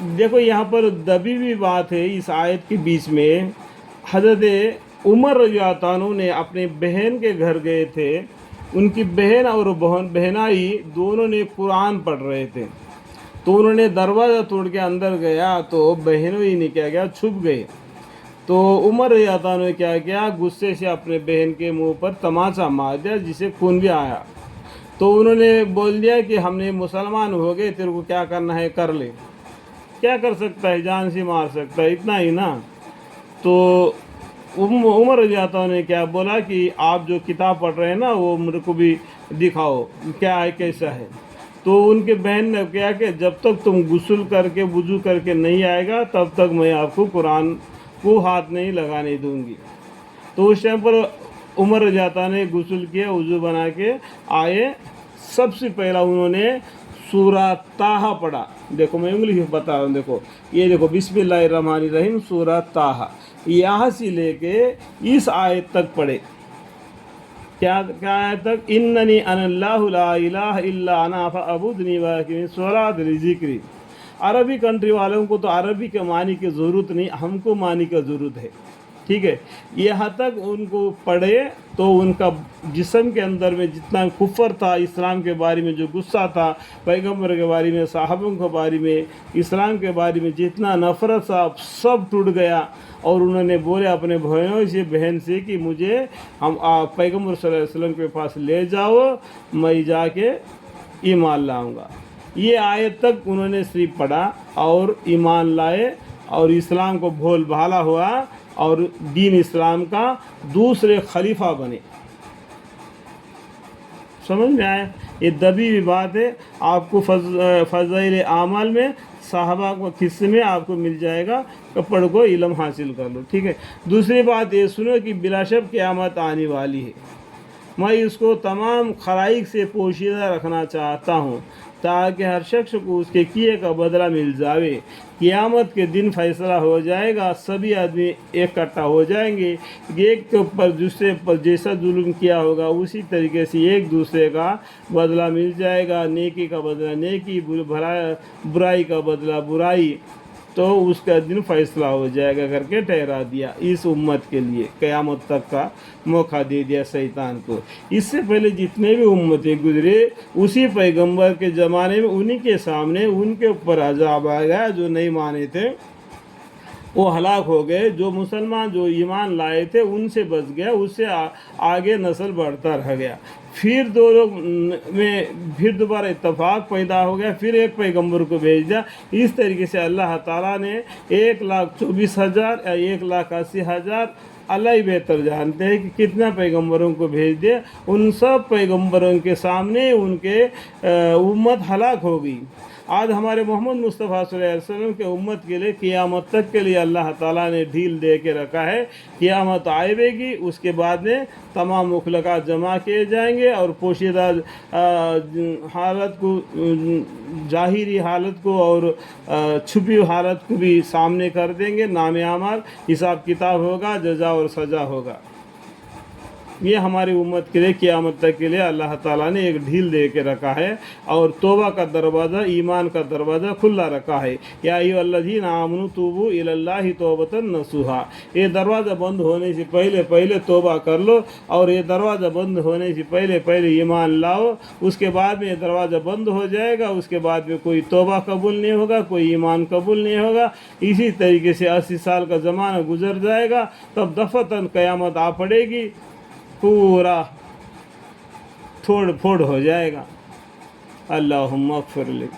देखो यहाँ पर दबी हुई बात है इस आयत के बीच में। हज़रत उमर रज़ियल्लाहु अन्हु ने अपने बहन के घर गए थे, उनकी बहन और बहनाई दोनों ने कुरान पढ़ रहे थे, तो उन्होंने दरवाज़ा तोड़ के अंदर गया तो बहनों ही ने क्या किया, छुप गए। तो उमर रज़ियल्लाहु अन्हु ने क्या किया, गुस्से से अपने बहन के मुंह पर तमाचा मार दिया जिससे खून भी आया। तो उन्होंने बोल दिया कि हमने मुसलमान हो गए, तेरे को क्या करना है कर ले। क्या कर सकता है, जान से मार सकता है, इतना ही ना। तो उमर रज़ियल्लाहु अन्हु ने क्या बोला कि आप जो किताब पढ़ रहे हैं ना वो मेरे को भी दिखाओ क्या है, कैसा है। तो उनके बहन ने क्या कि जब तक तुम गुस्ल करके वुज़ू करके नहीं आएगा तब तक मैं आपको कुरान को हाथ नहीं लगाने दूंगी। तो उस टाइम पर उमर रज़ियल्लाहु अन्हु ने गुस्ल किया, वुज़ू बना के आए। सबसे पहला उन्होंने सूरा ताहा पढ़ा। देखो मैं इंग्लिश में बता रहा हूँ, देखो ये देखो बिस्मिल्लाहिर्रहमानिर्रहीम सूरा ताहा, यहाँ से लेके इस आयत तक पढ़े। क्या क्या आयत तक, इन्ननी अनल्लाहु ला इलाहा इल्ला अना फअबुदनी वअक़िमिस सलात लिज़िक्री। अरबी कंट्री वालों को तो अरबी के मानी की ज़रूरत नहीं, हमको मानी की ज़रूरत है, ठीक है। यहाँ तक उनको पढ़े तो उनका जिस्म के अंदर में जितना कुफर था, इस्लाम के बारे में जो गुस्सा था, पैगम्बर के बारे में, साहबों के बारे में, इस्लाम के बारे में जितना नफ़रत था, सब टूट गया। और उन्होंने बोले अपने भाइयों से, बहन से कि मुझे हम पैगम्बर सल्लल्लाहु अलैहि वसल्लम के पास ले जाओ, मैं जाके ईमान लाऊंगा। ये आयत तक उन्होंने सिर्फ पढ़ा और ईमान लाए और इस्लाम को भोल भाला हुआ और दीन इस्लाम का दूसरे खलीफा बने। समझ में आया? ये दबी हुई बात है। आपको फ़ज़ाइल आमाल में साहबा को किस्से में आपको मिल जाएगा, तो पढ़ को इल्म हासिल कर लो, ठीक है। दूसरी बात ये सुनो कि बिलाशक क़यामत आने वाली है। मैं इसको तमाम खराइक से पोशीदा रखना चाहता हूँ ताकि हर शख्स को उसके किए का बदला मिल जावे। क़यामत के दिन फैसला हो जाएगा, सभी आदमी इकट्ठा हो जाएंगे, एक के ऊपर दूसरे पर जैसा जुल्म किया होगा उसी तरीके से एक दूसरे का बदला मिल जाएगा। नेकी का बदला नेकी, बुराई का बदला बुराई, तो उसका दिन फैसला हो जाएगा करके ठहरा दिया। इस उम्मत के लिए क़यामत तक का मौका दे दिया शैतान को। इससे पहले जितने भी उम्मतें गुजरे उसी पैगंबर के ज़माने में उन्हीं के सामने उनके ऊपर अज़ाब आ गया। जो नहीं माने थे वो हलाक हो गए, जो मुसलमान जो ईमान लाए थे उनसे बच गया, उससे आगे नस्ल बढ़ता रह गया। फिर दो लोग में फिर दोबारा इत्तफाक पैदा हो गया, फिर एक पैगंबर को भेज दिया। इस तरीके से अल्लाह ताला ने 1,24,000 या 1,80,000, अल्लाह ही बेहतर जानते हैं कि कितना पैगंबरों को भेज दिया। उन सब पैगंबरों के सामने उनके उम्मत हलाक हो गई। आज हमारे मोहम्मद मुस्तफ़ा सल्लल्लाहु अलैहि वसल्लम के उम्मत के लिए क़यामत तक के लिए अल्लाह ताला ने ढील दे के रखा है। क़यामत आएगी, उसके बाद में तमाम मुखलक़ात जमा किए जाएंगे और पोशीदा हालत को, ज़ाहिरी हालत को और छुपी हालत को भी सामने कर देंगे। नाम आमाल हिसाब किताब होगा, जज़ा और सज़ा होगा। ये हमारी उम्मत के लिए क़यामत तक के लिए अल्लाह ताला ने एक ढील दे के रखा है और तौबा का दरवाज़ा, ईमान का दरवाज़ा खुला रखा है। या अय्युहल्लज़ीना आमनू तूबू इलल्लाहि तौबतन नसूहा। ये दरवाज़ा बंद होने से पहले पहले तौबा कर लो और ये दरवाज़ा बंद होने से पहले पहले ईमान लाओ। उसके बाद में ये दरवाज़ा बंद हो जाएगा, उसके बाद में कोई तौबा कबूल नहीं होगा, कोई ईमान कबूल नहीं होगा। इसी तरीके से 80 साल का ज़माना गुजर जाएगा, तब दफ़तन क़यामत आ पड़ेगी, पूरा तोड़ फोड़ हो जाएगा। अल्लाहुम्मा ग़फ़िर ली।